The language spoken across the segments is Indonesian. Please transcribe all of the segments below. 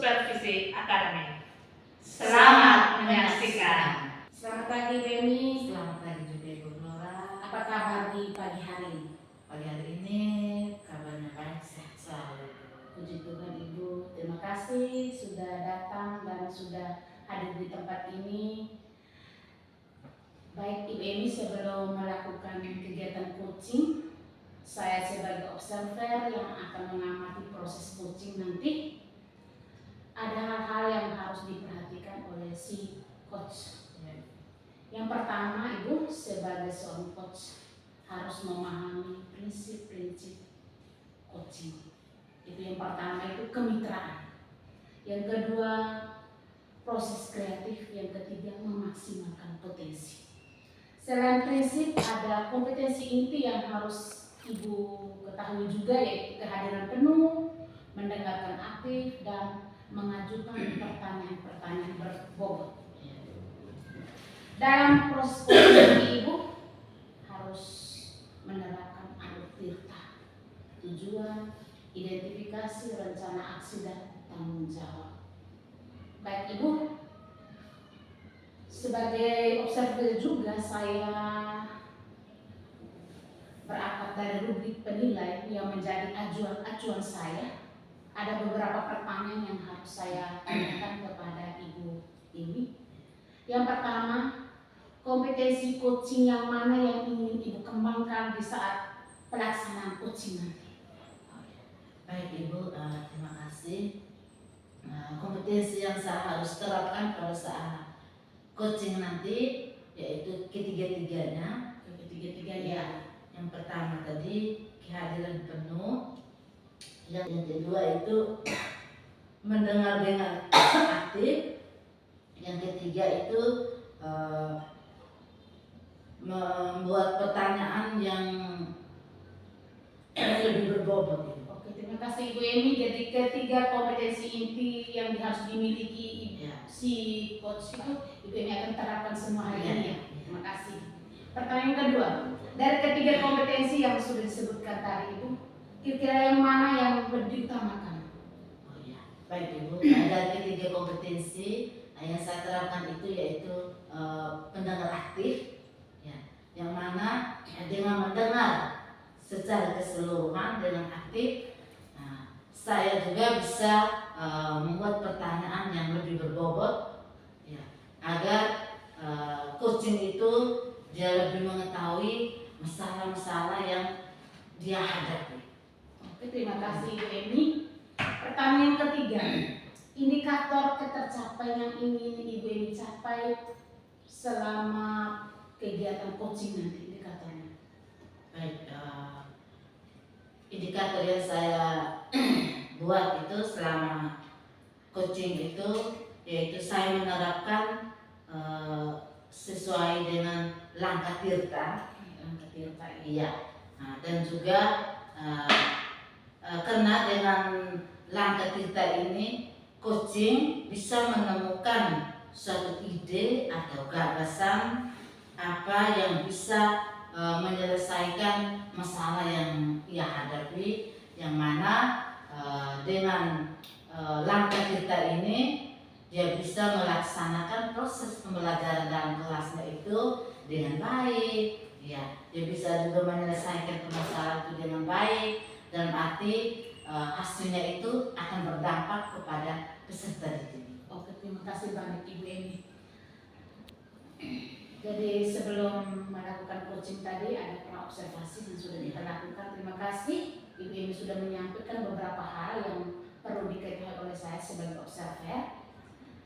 Supervisi Akademik. Selamat menyaksikan. Selamat pagi Beni. Selamat pagi juga Ibu Nora. Apa kabar di pagi hari ini? Pagi hari ini kabarnya baik, sehat selalu. Puji Tuhan Ibu, terima kasih sudah datang dan sudah hadir di tempat ini. Baik Ibu Emi, sebelum melakukan kegiatan coaching, saya sebagai observer yang akan mengamati proses coaching nanti, ada hal-hal yang harus diperhatikan oleh si coach. Yang pertama, Ibu sebagai seorang coach harus memahami prinsip-prinsip coaching. Itu yang pertama, itu kemitraan. Yang kedua, proses kreatif. Yang ketiga, memaksimalkan potensi. Selain prinsip, ada kompetensi inti yang harus Ibu ketahui juga, yaitu kehadiran penuh, mendengarkan aktif, dan mengajukan pertanyaan-pertanyaan berbobot. Dalam proses coaching Ibu harus menerapkan alur tirta, tujuan, identifikasi, rencana aksi, dan tanggung jawab. Baik Ibu, sebagai observer juga saya berangkat dari rubrik penilai yang menjadi acuan saya. Ada beberapa pertanyaan yang harus saya tanyakan kepada Ibu ini. Yang pertama, kompetensi coaching yang mana yang ingin Ibu kembangkan di saat pelaksanaan coaching nanti? Baik Ibu, terima kasih. Kompetensi yang saya harus terapkan pada saat coaching nanti yaitu ketiga-tiganya. Ketiga-tiganya. Yang pertama tadi kehadiran penuh. Yang kedua itu mendengar dengan aktif. Yang ketiga itu membuat pertanyaan yang lebih berbobot. Oke, terima kasih Ibu Emi. Jadi ketiga kompetensi inti yang harus dimiliki si coach itu Ibu Emi akan terapkan semua hari ini ya. Terima kasih. Pertanyaan kedua, dari ketiga kompetensi yang sudah disebutkan tadi Ibu, kira-kira yang mana yang lebih diutamakan? Oh iya, baik Ibu. Ada ketiga kompetensi yang saya terapkan itu yaitu pendengar aktif, ya, yang mana dengan mendengar secara keseluruhan dengan aktif, saya juga bisa membuat pertanyaan yang lebih berbobot, ya, agar coaching itu dia lebih mengetahui masalah-masalah yang dia hadapi. Oke, terima kasih Ibu Emi. Pertanyaan ketiga, indikator ketercapaian yang ingin Ibu Emi capai selama kegiatan coaching nanti, indikatornya. Baik, indikator yang saya buat itu selama coaching itu yaitu saya menerapkan sesuai dengan langkah tirta. Iya. Dan juga karena dengan langkah tirta ini coaching bisa menemukan suatu ide atau gagasan apa yang bisa menyelesaikan masalah yang ia hadapi, yang mana dengan langkah tirta ini dia bisa melaksanakan proses pembelajaran dalam kelasnya itu dengan baik, ya. Dia bisa juga menyelesaikan permasalahan itu dengan baik, dalam arti hasilnya itu akan berdampak kepada peserta didik. Oke, terima kasih banyak Ibu Emi. Jadi sebelum melakukan coaching tadi ada observasi yang sudah kita lakukan. Terima kasih Ibu Emi sudah menyampaikan beberapa hal yang perlu diketahui oleh saya sebagai observer.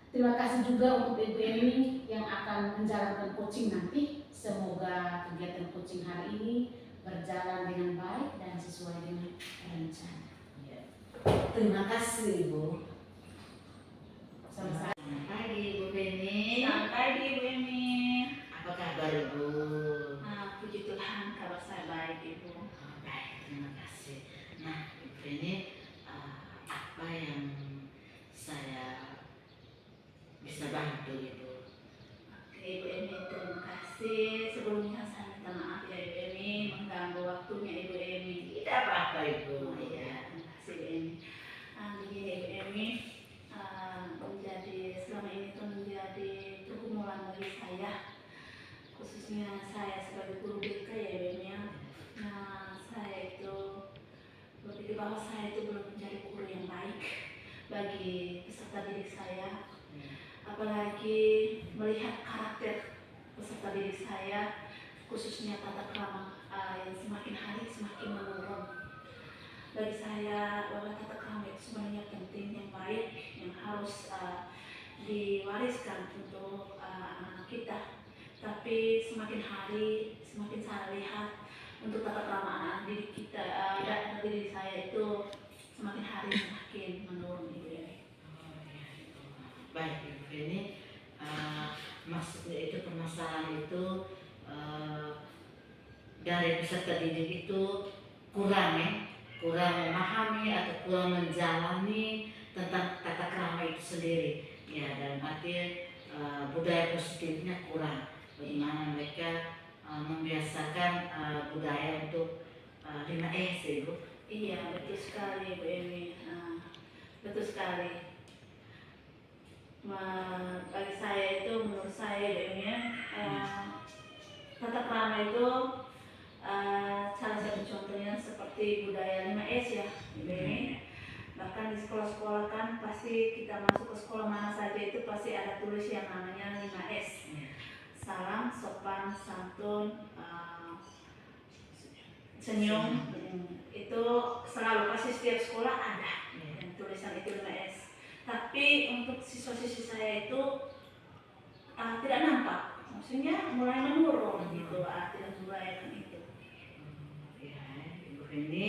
Terima kasih juga untuk Ibu Emi yang akan menjalankan coaching nanti. Semoga kegiatan coaching hari ini berjalan dengan baik dan sesuai dengan rencana. Ya. Terima kasih Ibu. Sama-sama. Selamat pagi Ibu Beni. Selamat pagi Ibu Emi. Apa kabar Ibu? Puji Tuhan, kabar saya baik Ibu. Baik, terima kasih. Nah Ibu Beni, apa yang saya bisa bantu Ibu? Oke Ibu Emi, terima kasih. Sebelumnya saya minta maaf ya Ibu Emi mengganggu waktunya Ibu Emi. Tidak apa-apa Ibu. Oh iya, terima kasih Ibu Emi. Begini Ibu Emi, bagi peserta didik saya, apalagi melihat karakter peserta didik saya, khususnya tata krama yang semakin hari semakin menurun. Bagi saya bahwa tata krama itu sebenarnya penting, yang baik, yang harus diwariskan untuk anak-anak kita. Tapi semakin hari semakin saya lihat untuk tata krama anak didik kita, anak didik saya itu semakin hari semakin menurun, Ibu Eni. Baik Ibu Eni, maksudnya itu permasalahan itu dari peserta didik itu kurang memahami atau kurang menjalani tentang tata krama itu sendiri. Ya, dalam arti budaya positifnya kurang. Bagaimana mereka membiasakan budaya untuk 5S, Ibu? Iya, betul sekali Bu Eni. Betul sekali. Bagi saya itu, menurut saya Bu Eni, tata krama itu salah satu contohnya seperti budaya 5S ya Bu Eni. Bahkan di sekolah-sekolah kan pasti kita masuk ke sekolah mana saja itu pasti ada tulis yang namanya 5S. Salam, sopan, santun, senyum, itu selalu pasti setiap sekolah ada yang tulisan itu 5S. Tapi untuk siswa-siswi saya itu tidak nampak, maksudnya mulai menurun gitu, tidak merayakan itu. Ya, Ibu Eni,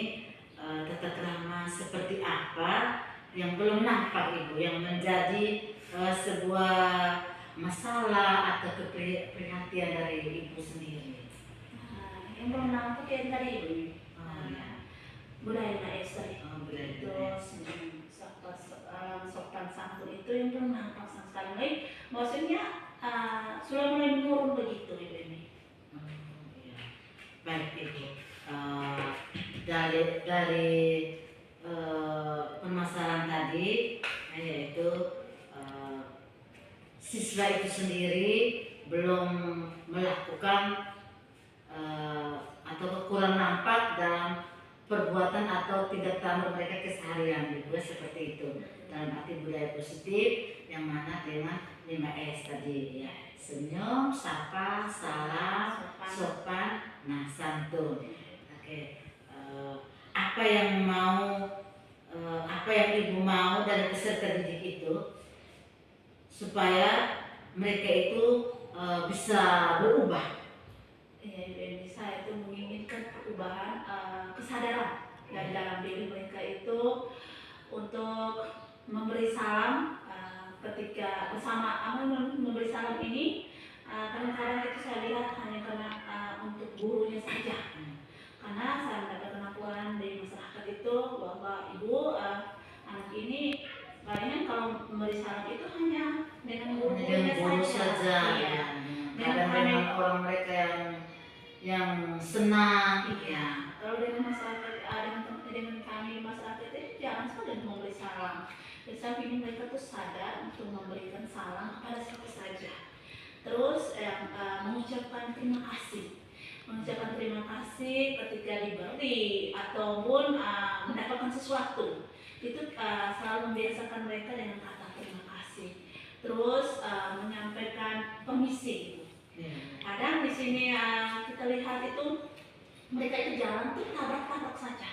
tata krama seperti apa yang belum nampak Ibu, yang menjadi sebuah masalah atau keprihatinan dari Ibu sendiri? Yang belum nampak yang tadi Ibu, budaya 5S tadi. Itu sopan santun itu yang belum nampak sama sekali. Maksudnya sudah mulai menurun begitu Ibu ini. Baik Ibu, dari permasalahan tadi, yaitu siswa itu sendiri belum melakukan atau kurang nampak dalam perbuatan atau tidak tanduk mereka keseharian, juga seperti itu. Dalam arti budaya positif yang mana dengan 5S tadi ya, senyum, sapa, salam, sopan, nah santun. Oke, apa yang Ibu mau dari peserta didik itu supaya mereka itu bisa berubah? Ya, saya itu menginginkan perubahan kesadaran dari dalam diri mereka itu untuk memberi salam ketika bersama. Memberi salam ini kadang-kadang itu saya lihat hanya karena untuk gurunya saja, karena saya mendapat pengakuan dari masyarakat itu bahwa Ibu anak ini kayaknya kalau memberi salam itu hanya dengan gurunya saja. Ya. Dengan orang mereka yang senang. Iya. Kalau dengan masyarakat, dengan kami masyarakat itu jangan saja memberi salam. Jadi saya ingin mereka tuh sadar untuk memberikan salam kepada siapa saja. Terus mengucapkan terima kasih. Mengucapkan terima kasih ketika diberi ataupun mendapatkan sesuatu. Itu selalu membiasakan mereka dengan kata terima kasih. Terus menyampaikan permisi. Kadang di sini kita lihat itu mereka itu jalan tuh tabrak-tabrak saja.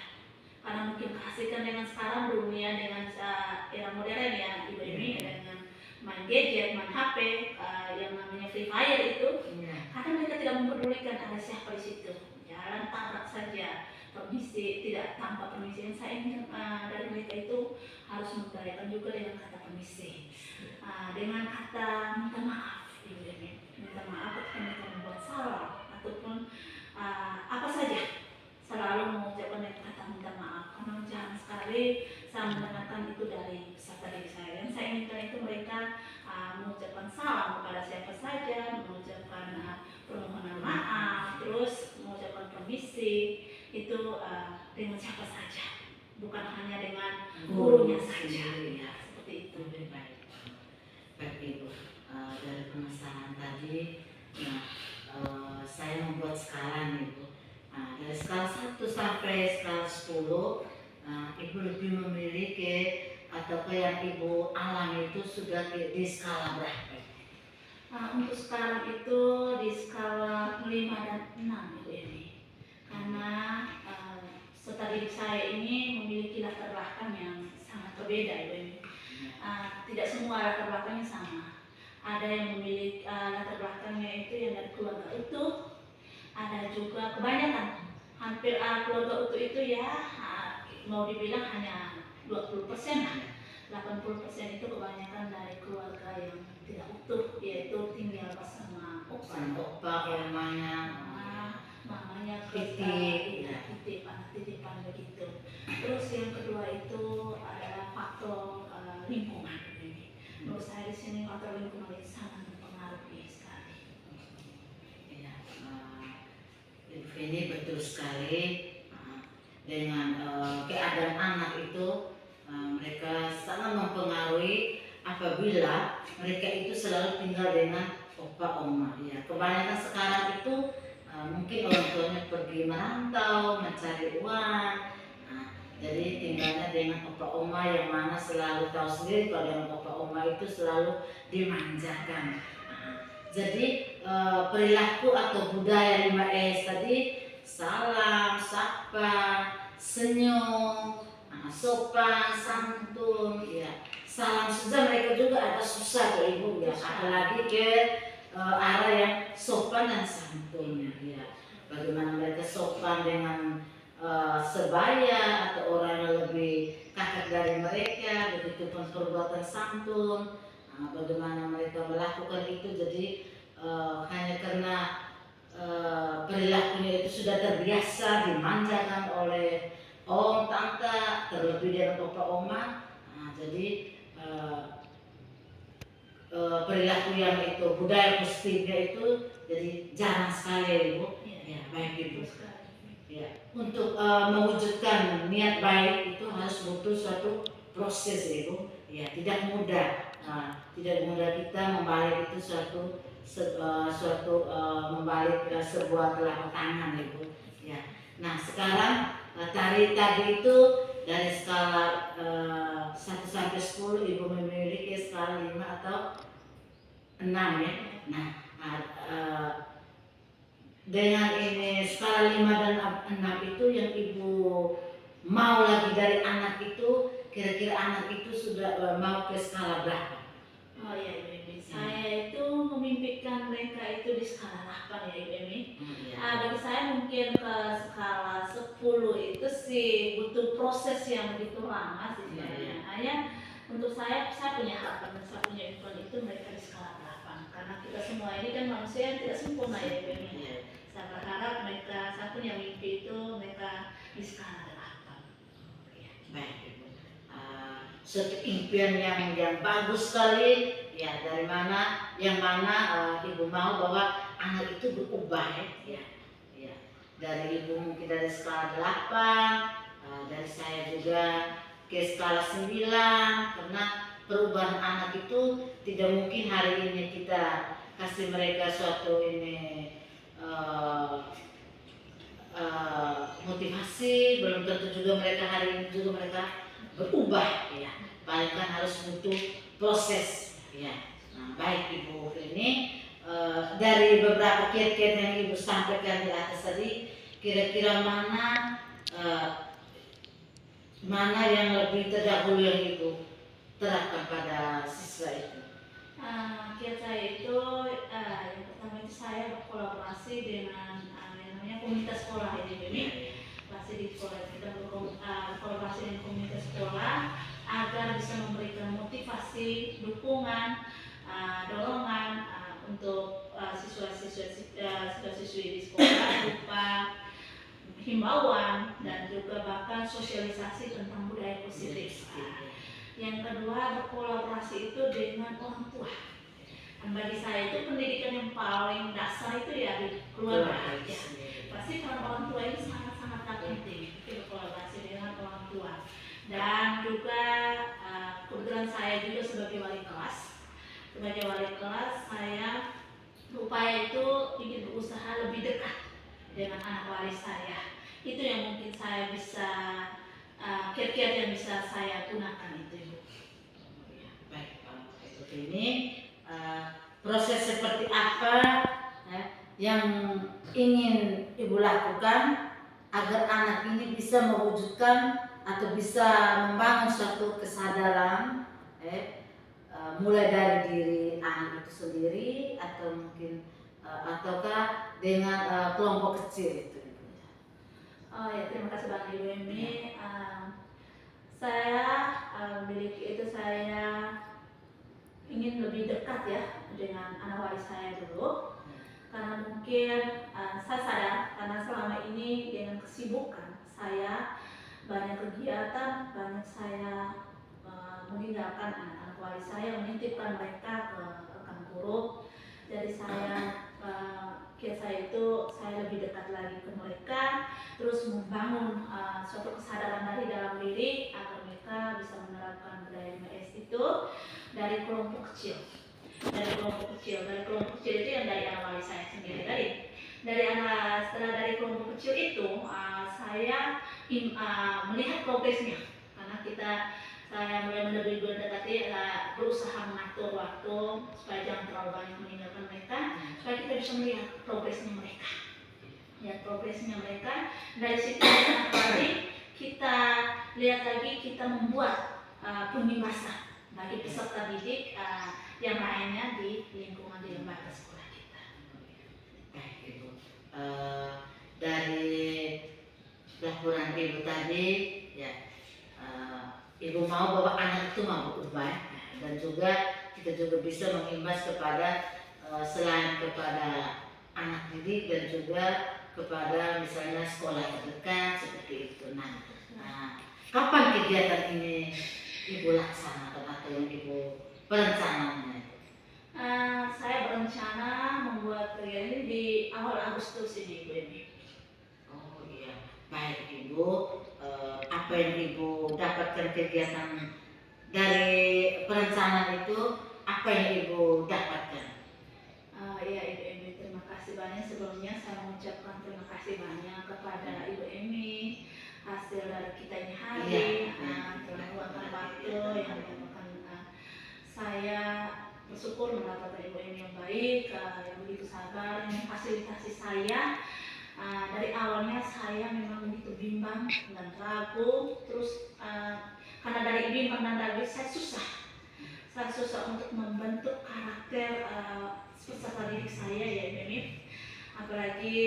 Karena mungkin keasikan dengan sekarang dunia dengan era modern ya Ibu ini, dengan main gadget, main HP, yang namanya Free Fire itu. Kadang mereka tidak mempedulikan ada siapa di situ. Jalan tabrak saja. Permisi, tidak tanpa permisi. Yang saya ingin dari mereka itu harus membudayakan juga dengan kata permisi, dengan kata minta maaf. Minta maaf ketika mereka membuat salah ataupun apa saja, selalu mengucapkan kata minta maaf. Karena jarang sekali saya mendengarkan itu dari peserta didik saya. Yang saya inginkan itu mereka mengucapkan salam kepada siapa saja, mengucapkan permohonan maaf, terus mengucapkan permisi itu dengan siapa saja, bukan hanya dengan gurunya saja. Ya, seperti itu. Baik Ibu, dari permasalahan tadi, saya membuat skala nih Ibu. Dari skala 1 sampai skala 10, Ibu lebih memiliki atau yang Ibu alami itu sudah di skala berapa? Untuk sekarang itu di skala 5 dan 6 Ibu ini. Karena serta didik saya ini memiliki latar belakang yang sangat berbeda Ibu ini. Tidak semua latar belakangnya sama. Ada yang memiliki latar belakangnya itu yang dari keluarga utuh, ada juga kebanyakan hampir keluarga utuh itu ya mau dibilang hanya 20% lah. 80% itu kebanyakan dari keluarga yang tidak utuh, yaitu tinggal bersama Opa, omanya, mamanya titip, titipan begitu. Terus yang kedua itu adalah faktor lingkungan. Menurut saya di sini faktor lingkungan itu sangat mempengaruhi sekali. Ya, ini betul sekali. Dengan keadaan anak itu mereka sangat mempengaruhi apabila mereka itu selalu tinggal dengan opa oma. Ya, kebanyakan sekarang itu mungkin orang tuanya pergi merantau mencari uang. Jadi tinggalnya dengan opa oma yang mana selalu tahu sendiri kalau dengan opa oma itu selalu dimanjakan. Jadi perilaku atau budaya 5S tadi salam, sapa, senyum, sopan, santun, ya. Salam saja mereka juga ada susah ke Ibu ya, apalagi ke arah yang sopan dan santun ya. Bagaimana mereka sopan dengan sebaya atau orang yang lebih kakak dari mereka, begitu pun perbuatan santun, bagaimana mereka melakukan itu. Jadi hanya karena perilakunya itu sudah terbiasa dimanjakan oleh om, tante, terlebih dengan opa, oma. Jadi perilaku yang itu budaya positifnya itu jadi jarang sekali Ibu. Ya, baik Ibu. Ya, untuk mewujudkan niat baik itu harus butuh suatu proses Ibu. Ya, tidak mudah. Tidak mudah kita membalik itu membalik sebuah telapak tangan Ibu. Ya. Nah, sekarang tadi itu dari skala 1 sampai 10 Ibu memiliki skala 5 atau 6 ya. Nah, dengan ini skala 5 dan 6 itu yang Ibu mau lagi dari anak itu, kira-kira anak itu sudah mau ke skala berapa? Oh ya Ibu, saya itu memimpikan mereka itu di skala 8 ya Ibu. Bagi saya mungkin ke skala 10 itu sih butuh proses yang begitu lama sih sebenarnya. Hanya untuk saya punya harapan dan saya punya impian itu mereka di skala 8. Karena kita semua ini kan manusia yang tidak sempurna ya Ibu. Saya berharap saya punya mimpi itu mereka di skala 8. Baik Ibu. Suatu impian yang bagus sekali ya, dari mana yang mana Ibu mau bahwa anak itu berubah ya. Dari Ibu mungkin dari skala 8, dari saya juga ke skala 9, karena perubahan anak itu tidak mungkin hari ini kita kasih mereka suatu motivasi, belum tentu juga mereka hari ini juga mereka berubah ya. Paling kan harus butuh proses ya. Nah, baik Ibu, ini dari beberapa kiat-kiat yang Ibu sampaikan di atas tadi, kira-kira mana yang lebih terdahulu yang Ibu terapkan pada siswa itu? Kiat saya itu yang pertama itu saya berkolaborasi dengan yang namanya komunitas sekolah ini. Masih di sekolah kita berkolaborasi dengan komunitas sekolah agar bisa memberikan motivasi, dukungan, dorongan untuk siswa-siswi di sekolah berupa himbauan dan juga bahkan sosialisasi tentang budaya positif. Yang kedua, berkolaborasi itu dengan orang tua. Dan bagi saya itu pendidikan yang paling dasar itu ya di keluarga. Ya. Pasti orang tua ini sangat-sangat penting berkolaborasi dengan orang tua. Dan juga kebetulan saya juga sebagai wali kelas. Sebagai wali kelas saya berupaya itu ingin berusaha lebih dekat dengan anak wali saya. Itu yang mungkin saya bisa kiat-kiat yang bisa saya gunakan itu Ibu. yang ingin Ibu lakukan agar anak ini bisa mewujudkan atau bisa membangun suatu kesadaran mulai dari diri anak itu sendiri atau mungkin ataukah dengan kelompok kecil itu? Oh ya, terima kasih Bang Ibu Emi. Saya memiliki itu, saya ingin lebih dekat ya dengan anak waris saya dulu, karena mungkin saya sadar karena selama ini dengan kesibukan saya banyak kegiatan, banyak saya meninggalkan anak-anak waris saya, menitipkan mereka ke rekan guru. Jadi saya saya lebih dekat lagi ke mereka, terus membangun suatu kesadaran dari dalam diri agar mereka bisa menerapkan budaya MS itu dari kelompok kecil. Dari kelompok kecil itu yang dari anak waris saya sendiri tadi. Setelah dari kelompok kecil itu saya melihat progresnya, karena saya mulai lebih mendekati, berusaha mengatur waktu supaya jangan terlalu banyak meninggalkan mereka, supaya kita bisa melihat progresnya mereka. Ya, progresnya mereka dari situ kita lihat lagi, kita membuat pembebasan bagi peserta didik yang lainnya di lingkungan di lembaga sekolah kita. Baik Ibu, dari laporan Ibu tadi ya, Ibu mau bahwa anak itu mau berubah, dan juga kita juga bisa mengimbas kepada selain kepada anak didik dan juga kepada misalnya sekolah terdekat seperti itu. Nah, kapan kegiatan ini Ibu laksanakan atau yang Ibu perencanaannya? Saya berencana membuat kegiatan ini di awal Agustus ini, Bu Emi. Oh iya, baik Ibu. Apa yang Ibu dapatkan kegiatan dari perencanaan itu? Apa yang Ibu dapatkan? Ya Ibu Emi, terima kasih banyak. Sebelumnya saya mengucapkan terima kasih banyak kepada Ibu Emi hasil dari kita ini hari, telah meluangkan waktu yang menyebabkan saya bersyukur mendapatkan Ibu Emi yang baik, yang begitu sabar, yang memfasilitasi saya. Dari awalnya saya memang begitu bimbang dan ragu, terus karena dari bimbang dan ragu saya susah untuk membentuk karakter peserta didik saya ya Ibu Emi. Apalagi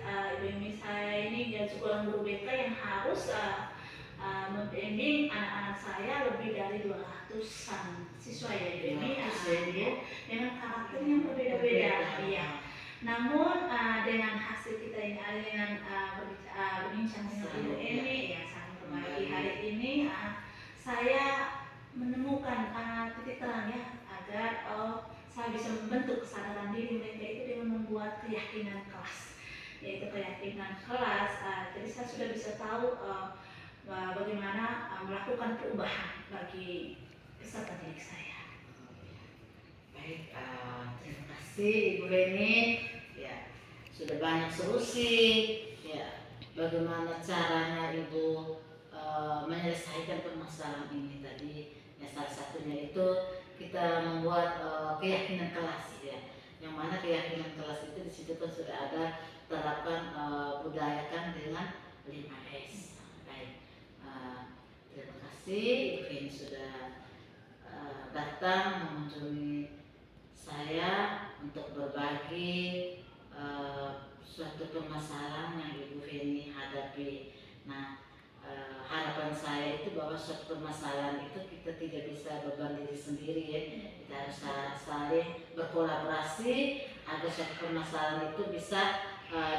Ibu Emi saya ini dan sekolah guru BK yang harus membimbing anak-anak saya lebih dari 200-an siswa ya Ibu Emi, dengan karakter yang berbeda-beda ya. Namun dengan hasil kita ini, dengan berbincang dengan Ibu Emi ya, saling berbagi hari ini, saya menemukan titik terang ya, agar saya bisa membentuk kesadaran diri mereka itu dengan membuat keyakinan kelas, yaitu keyakinan kelas. Jadi saya sudah bisa tahu bagaimana melakukan perubahan bagi peserta didik saya. Baik, terima kasih Ibu Reni. Ya, sudah banyak solusi. Ya, bagaimana caranya Ibu menyelesaikan permasalahan ini tadi? Ya, salah satunya itu kita membuat keyakinan kelas ya, yang mana keyakinan kelas itu di situ kan sudah ada terapkan budayakan dengan 5S. Baik, terima kasih Ibu Reni sudah datang mengunjungi saya untuk berbagi suatu permasalahan yang Ibu Reni hadapi. Nah, harapan saya itu bahwa suatu permasalahan itu kita tidak bisa beban diri sendiri ya. Kita harus saling berkolaborasi agar suatu permasalahan itu bisa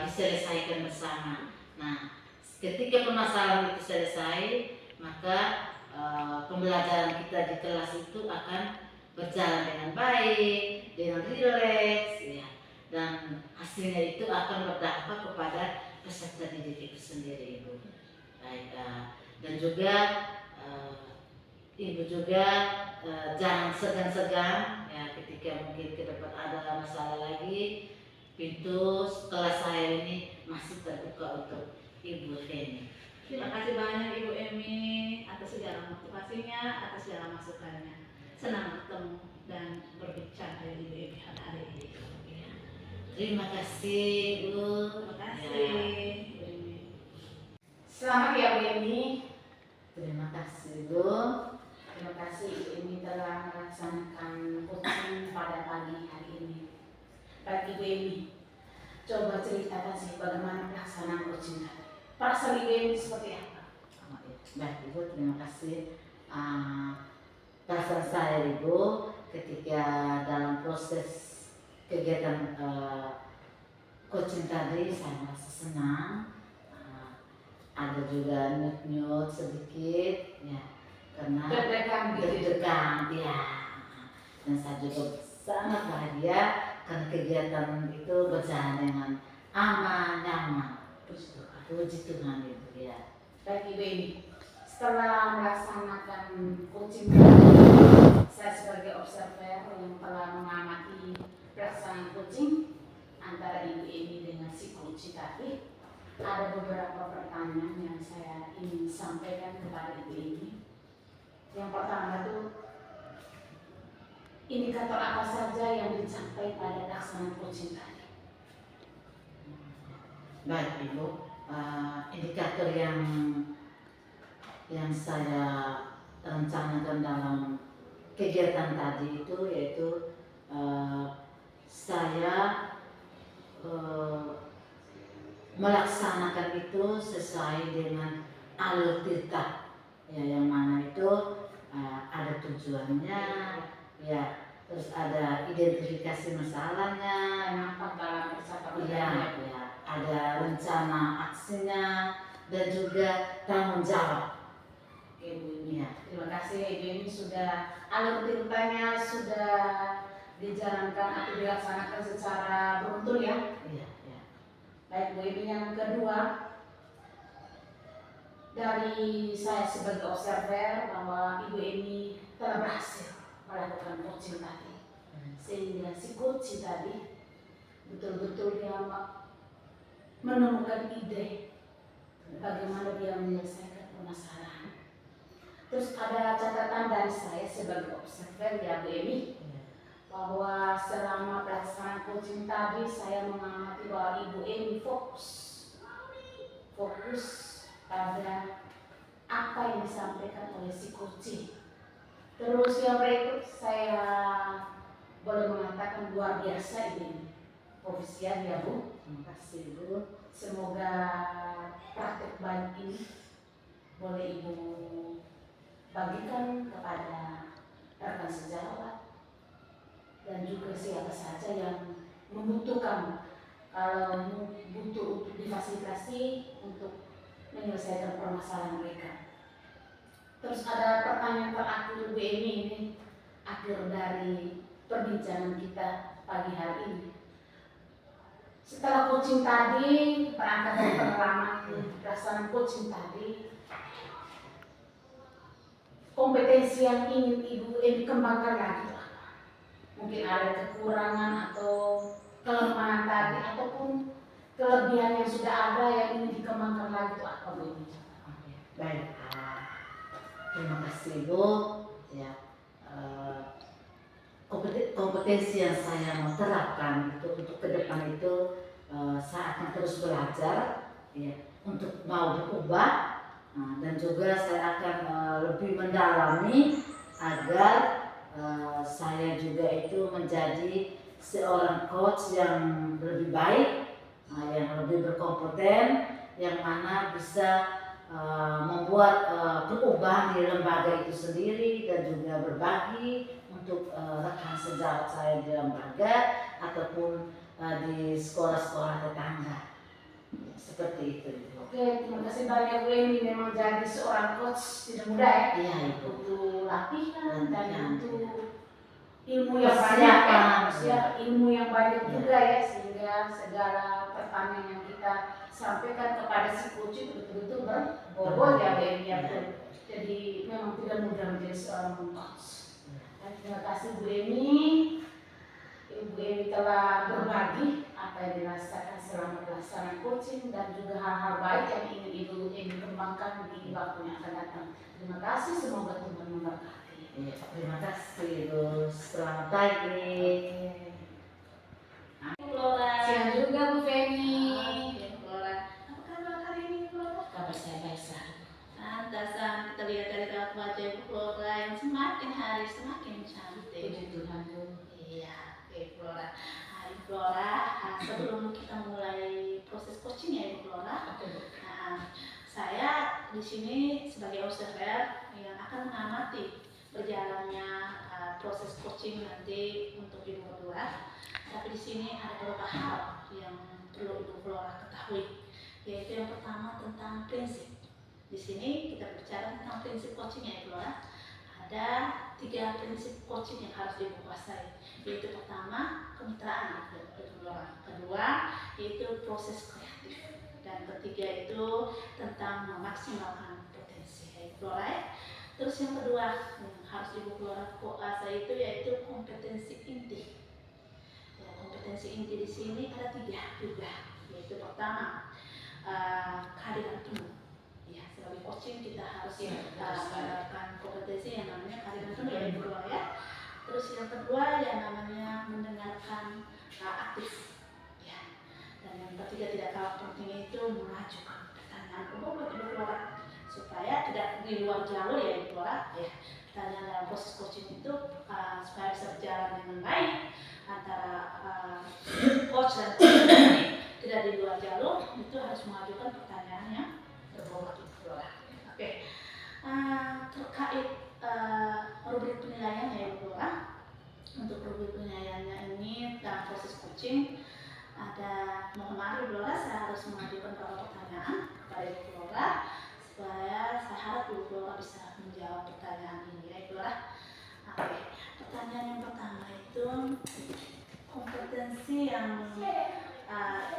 diselesaikan bersama. Nah, ketika permasalahan itu selesai, maka pembelajaran kita di kelas itu akan berjalan dengan baik, dengan rileks ya, dan hasilnya itu akan berdampak kepada peserta didik itu sendiri Ibu. Baik, dan juga Ibu juga jangan segan-segan ya, ketika mungkin ke depan ada masalah lagi, pintu kelas saya ini masih terbuka untuk Ibu Reni. Terima kasih banyak Ibu Emi atas segala motivasinya, atas segala masukannya. Senang bertemu dan berbicara dengan Ibu Emi hari ini. Terima kasih Bu. Terima Ya, kasih. Selamat ya Bu Eni. terima kasih Bu. Terima kasih Ibu Eni telah melaksanakan coaching pada pagi hari ini. Baik Ibu Eni, coba ceritakan sih bagaimana pelaksanaan coaching tadi. Perasaan Ibu Eni seperti apa? Oh, ya. Baik Ibu, terima kasih. Perasaan saya Ibu ketika dalam proses kegiatan coaching tadi saya merasa senang. Ada juga nyut-nyut sedikit ya karena Deg-degan gitu. deg-degan ya. Dan saya juga sangat bahagia karena kegiatan itu berjalan dengan aman, nyaman. Puji Tuhan itu ya. Baik Ibu Eni, setelah melaksanakan coaching, saya sebagai observer yang telah mengamati pelaksanaan coaching antara Ibu Eni dengan si coach tadi, ada beberapa pertanyaan yang saya ingin sampaikan kepada Ibu Eni. Yang pertama itu, indikator apa saja yang dicapai pada pelaksanaan coaching tadi? Baik Ibu, indikator yang saya rencanakan dalam kegiatan tadi itu yaitu saya melaksanakan itu sesuai dengan alur tirta ya, yang mana itu ada tujuannya ya, terus ada identifikasi masalahnya, Nampak dalam percakapan ya, ya, ada rencana aksinya dan juga tanggung jawab. Oke Bu Eni, Ya. terima kasih Ibu Eni sudah alur tirtanya sudah dijalankan atau dilaksanakan secara beruntun ya. Iya, ya. Baik Bu Eni, yang kedua, dari saya sebagai observer bahwa Ibu Eni telah berhasil melakukan coaching tadi, sehingga si coach tadi betul-betul dia menemukan ide bagaimana dia menyelesaikan permasalahan. Terus ada catatan dari saya sebagai observer ya Bu Eni, bahwa selama pelaksanaan coaching tadi saya mengamati bahwa Ibu Eni fokus pada apa yang disampaikan oleh si coaching. Terus yang berikut saya boleh mengatakan luar biasa ini, profesional ya Bu. Terima kasih Bu. Semoga praktek baik ini boleh Ibu bagikan kepada rekan sejawat dan juga siapa saja yang membutuhkan, kalau butuh untuk difasilitasi untuk menyelesaikan permasalahan mereka. Terus ada pertanyaan terakhir Bu Eni, ini akhir dari perbincangan kita pagi hari ini. Setelah coaching tadi, berangkat dari pengalaman pelaksanaan coaching tadi, kompetensi yang ingin Ibu Eni kembangkan lagi apa? Mungkin ada kekurangan atau kelemahan tadi, ataupun kelebihan yang sudah ada yang ingin dikembangkan lagi itu apa Bu Eni? Baik, terima kasih Bu. Ya, kompetensi yang saya mau terapkan itu untuk ke depan itu saya akan terus belajar ya, untuk mau berubah. Dan juga saya akan lebih mendalami agar saya juga itu menjadi seorang coach yang lebih baik, yang lebih berkompeten, yang mana bisa membuat perubahan di lembaga itu sendiri dan juga berbagi untuk rekan sejawat saya di lembaga ataupun di sekolah-sekolah tetangga. Seperti itu. Oke, terima kasih banyak Bu Eni. Memang jadi seorang coach tidak mudah ya. Iya Ibu. Butuh latihan dan Latihan. butuh ilmu yang banyak ya. Ilmu yang banyak juga ya, sehingga segala pertanyaan yang kita sampaikan kepada si coach itu betul-betul berbobot ya Bu Eni ya. Jadi memang tidak mudah menjadi seorang coach. Terima kasih Bu Eni. Ibu Eni telah berbagi apa yang dirasakan selama pelaksanaan coaching dan juga hal-hal baik yang ingin Ibu Eni kembangkan di waktu yang akan datang. Terima kasih, semoga Tuhan memberkati. Ya, terima kasih Bu. Selamat pagi. Flora. semakin cantik. Puji Tuhan tuh. Iya, oke Flora. Ibu Flora, sebelum kita mulai proses coaching ya Ibu Flora, saya di sini sebagai observer yang akan mengamati berjalannya proses coaching nanti untuk Ibu berdua. Tapi di sini ada beberapa hal yang perlu Ibu Flora ketahui, yaitu yang pertama tentang prinsip. Di sini kita bicara tentang prinsip coaching ya Ibu Flora. Ada 3 prinsip coaching yang harus Ibu kuasai, yaitu pertama kemitraan, kedua yaitu proses kreatif, dan ketiga itu tentang memaksimalkan potensi Ibu Flora. Terus yang kedua yang harus Ibu Flora kuasai itu yaitu kompetensi inti. Ya, kompetensi inti di sini ada 3 juga, yaitu pertama kehadiran penuh. Ya, sebagai coaching kita harus menggunakan kompetensi yang namanya kehadiran penuh ya Ibu Flora ya. Terus yang kedua yang namanya mendengarkan aktif. Ya. Dan yang ketiga tidak kalah penting itu mengajukan pertanyaan umum buat Ibu Flora supaya tidak di luar jalur ya Ibu Flora. Ya. Pertanyaan dalam proses coaching itu supaya bisa berjalan dengan baik antara coach dan coach ini tidak di luar jalur, itu harus mengajukan pertanyaan yang berbobot Ibu Flora. Oke. Terkait rubrik penilaian ya Ibu Flora. Untuk rubrik penilaiannya ini dalam proses coaching ada, mohon maaf Ibu Flora, saya harus mengajukan beberapa pertanyaan kepada Ibu Flora supaya saya harap Ibu Flora bisa menjawab pertanyaan ini ya Ibu Flora. Oke. Pertanyaan yang pertama itu kompetensi yang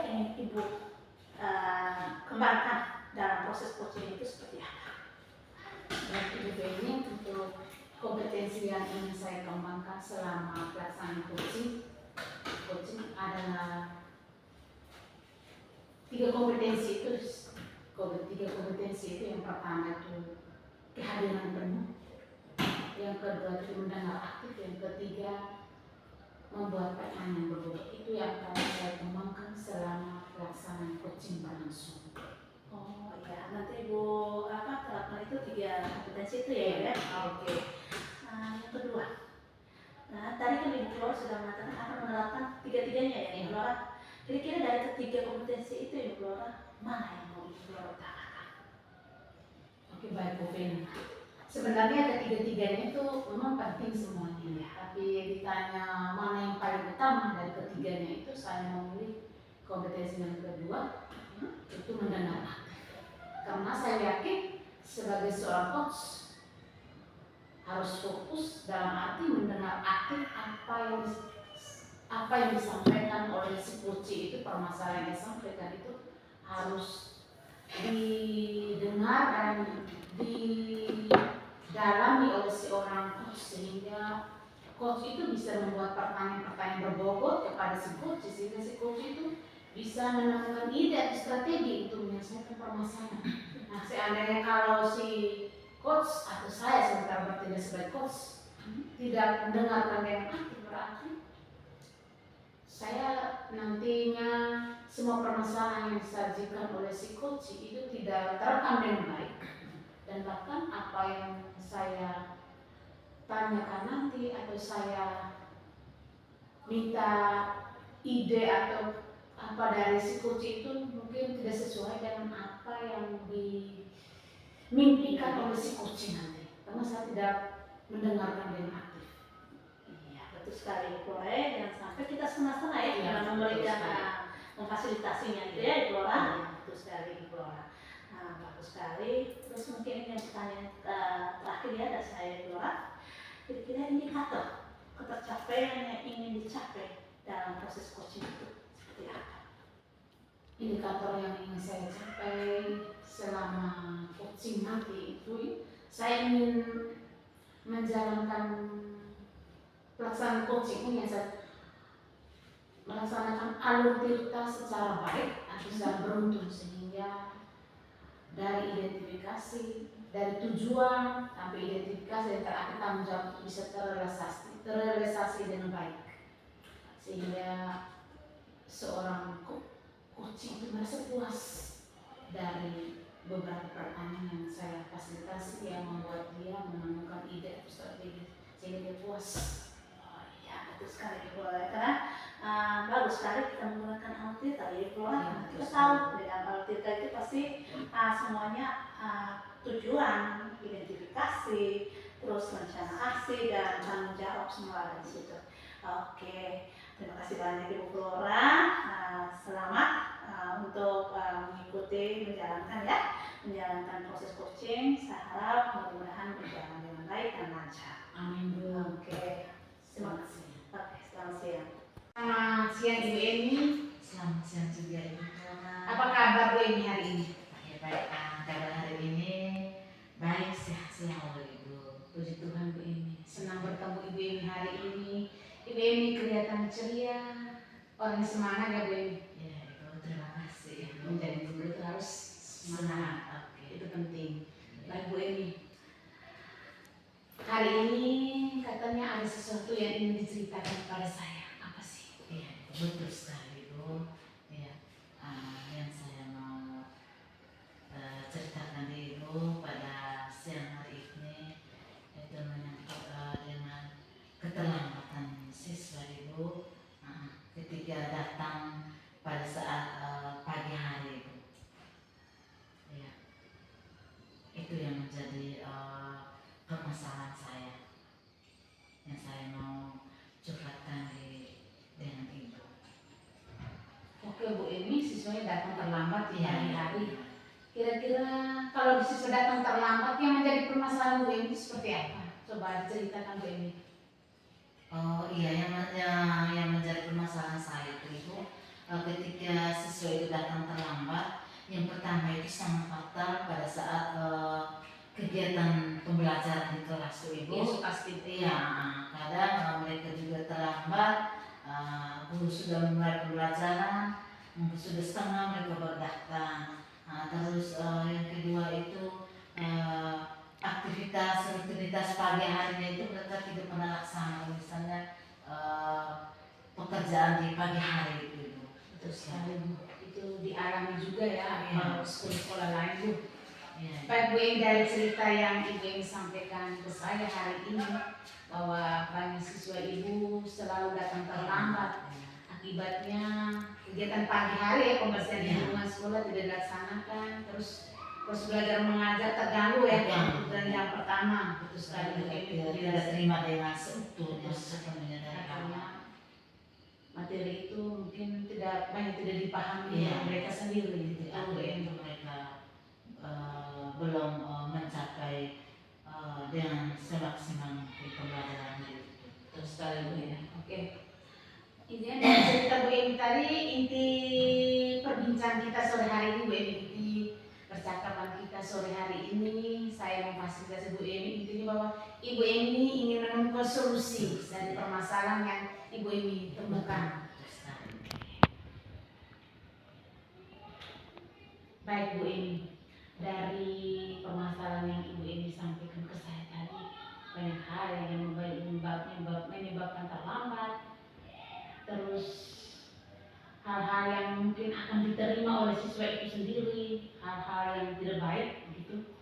ingin Ibu kembangkan dalam proses coaching itu seperti apa? Dan ini untuk kompetensi yang ingin saya kembangkan selama pelaksanaan coaching adalah 3 kompetensi itu. 3 kompetensi itu yang pertama itu kehadiran penuh, yang kedua itu mendengar aktif, yang ketiga membuat pertanyaan berbobot. Itu yang akan saya kembangkan selama pelaksanaan coaching berlangsung. Oh ya, nanti Ibu terapkan itu 3 kompetensi itu ya. Oke. Yang kedua, tadi kan Ibu Flora sudah mengatakan akan menerapkan 3-tiganya ya Ibu Flora. Kira-kira dari ketiga kompetensi itu Ibu Flora, mana yang mau Ibu Flora utamakan? Oke, baik Bu Vena. Sebenarnya ketiga-tiganya itu memang penting semuanya ya. Tapi ditanya mana yang paling utama dari ketiganya itu, saya memilih kompetensi yang kedua, itu mendengar aktif. Karena saya yakin sebagai seorang coach harus fokus dalam arti mendengar aktif apa yang disampaikan oleh si coach itu, permasalahan yang disampaikan itu harus didengar dan didalami oleh si orang coach, sehingga coach itu bisa membuat pertanyaan-pertanyaan berbobot kepada si coach, sehingga si coach itu bisa menemukan ide atau strategi untuk menyelesaikan permasalahan. Nah, seandainya kalau si coach atau saya sementara bertindak sebagai coach tidak mendengarkan yang aktif, berarti saya nantinya semua permasalahan yang disajikan oleh si coach itu tidak terekam dengan baik, dan bahkan apa yang saya tanyakan nanti atau saya minta ide atau apa dari si coach itu mungkin tidak sesuai dengan apa yang dimimpikan oleh si coach nanti, karena saya tidak mendengarkan dengan aktif. Iya, betul sekali Ibu Flora. Jangan sampai kita setengah-setengah ya dalam memberikan memfasilitasinya gitu ya Ibu Flora. Betul sekali Ibu Flora. Bagus sekali. Terus mungkin ini yang pertanyaan terakhir ya dari saya Ibu Flora. Kira-kira indikator ketercapaian yang ingin dicapai dalam proses coaching itu seperti apa? Indikator yang ingin saya capai selama coaching nanti itu, saya ingin menjalankan pelaksanaan coaching ini, saya melaksanakan alur tirta secara baik atau secara beruntun, sehingga dari identifikasi, dari tujuan sampai identifikasi dan terakhir tanggung jawab bisa terrealisasi dengan baik, sehingga seorang coaching itu merasa puas dari beberapa pertanyaan yang saya fasilitasi yang membuat dia menemukan ide atau strategi jadi dia puas. Oh iya, betul sekali Ibu. Karena bagus sekali kita menggunakan alutsista ya Ibu. Iya, Kita betul tahu dengan alutsista itu pasti semuanya tujuan, identifikasi, terus rencana aksi dan tanggung jawab semua ada di situ. Oke, terima kasih banyak Ibu Flora. Selamat untuk mengikuti menjalankan proses coaching. Saya harap mudah-mudahan berjalan dengan baik dan lancar. Amin Bu. Oke, terima kasih. Oke, selamat siang. Selamat siang Ibu Eni. Selamat siang juga Ibu Flora. Apa kabar Bu Eni hari ini? Ya baik, kabar hari ini baik, sehat-sehat Ibu. Puji Tuhan Bu Eni. Senang bertemu Ibu Eni hari ini. Ibu Eni kelihatan ceria, orang semangat ya Bu Eni. Ya Ibu, terima kasih. Menjadi guru itu harus semangat. Oke. Itu penting. Baik Bu Eni. Hari ini katanya ada sesuatu yang ingin diceritakan kepada saya. Apa sih? Iya, betul sekali Bu. Ya, yang saya mau ceritakan Ibu pada siang hari ini itu menyangkut dengan keterlambatan siswa Ibu ketika datang pada saat pagi hari Ibu. Ya, itu yang menjadi permasalahan saya yang saya mau curhatkan dengan Ibu. Oke Bu Eni, siswanya datang terlambat di Iya. hari-hari. Kira-kira kalau siswa datang terlambat yang menjadi permasalahan Bu Eni seperti apa? Coba ceritakan Bu Eni. Oh iya, yang menjadi permasalahan saya itu Ibu, ketika siswa itu datang terlambat, yang pertama itu sangat fatal pada saat kegiatan pembelajaran di kelas tuh Ibu. Iya, pasti. Iya, kadang mereka juga terlambat, guru sudah memulai pembelajaran, mungkin sudah setengah mereka baru datang. Terus yang kedua itu aktivitas rutinitas pagi harinya itu mereka tidak pernah laksanakan, misalnya pekerjaan di pagi hari itu Ibu. Betul sekali Bu. Itu dialami juga ya Iya. kalau sekolah-sekolah lain Bu. Iya. Baik Bu Eni, dari cerita yang Ibu Eni sampaikan ke saya hari ini bahwa banyak siswa Ibu selalu datang terlambat. Akibatnya kegiatan pagi hari ya pembersihan Iya. lingkungan sekolah tidak dilaksanakan, terus belajar mengajar terganggu ya. Terganggu. Dan yang pertama betul sekali Bu Eni Tidak terima dengan seutuhnya sepenuhnya dari karena awal. materi itu mungkin tidak dipahami Iya. oleh mereka sendiri gitu Itu Bu Eni. mereka belum mencapai dengan semaksimal mungkin pembelajaran itu. Terus sekali Bu ya. Oke. Intinya dari cerita Bu Eni tadi, inti perbincangan kita sore hari ini Bu Eni, inti percakapan kita sore hari ini, saya memfasilitasi Bu Eni intinya bahwa Ibu Eni ingin menemukan solusi dari permasalahan yang Ibu Eni temukan. Baik Bu Eni, dari permasalahan yang Ibu Eni sampaikan ke saya tadi, banyak hal yang menyebabkan terlambat, terus hal-hal yang mungkin akan diterima oleh siswa itu sendiri, hal-hal yang tidak baik gitu.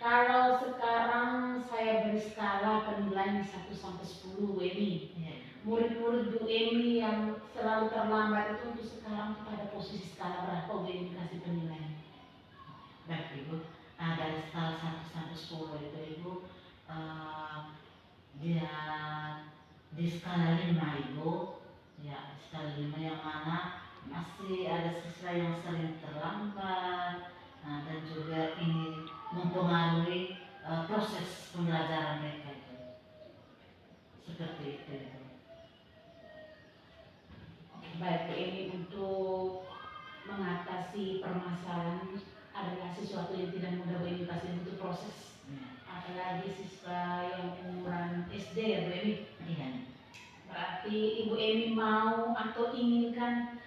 Kalau sekarang saya beri skala penilaian 1 sampai 10 Bu Eni. Iya. Murid-murid Bu Eni yang selalu terlambat itu untuk sekarang pada posisi skala berapa Bu Eni kasih penilaian? Baik Ibu, dari skala 1 sampai 10 itu Ibu, dia di skala 5 Ibu, ya skala 5 yang mana masih ada siswa yang sering terlambat, dan juga ini mempengaruhi proses pembelajaran mereka itu. Seperti itu Ibu. Baik Bu Eni, untuk mengatasi permasalahan adalah sesuatu yang tidak mudah Bu Eni, pasti butuh proses. Apalagi siswa yang umuran SD ya Bu Eni. Iya. Berarti Ibu Eni mau atau inginkan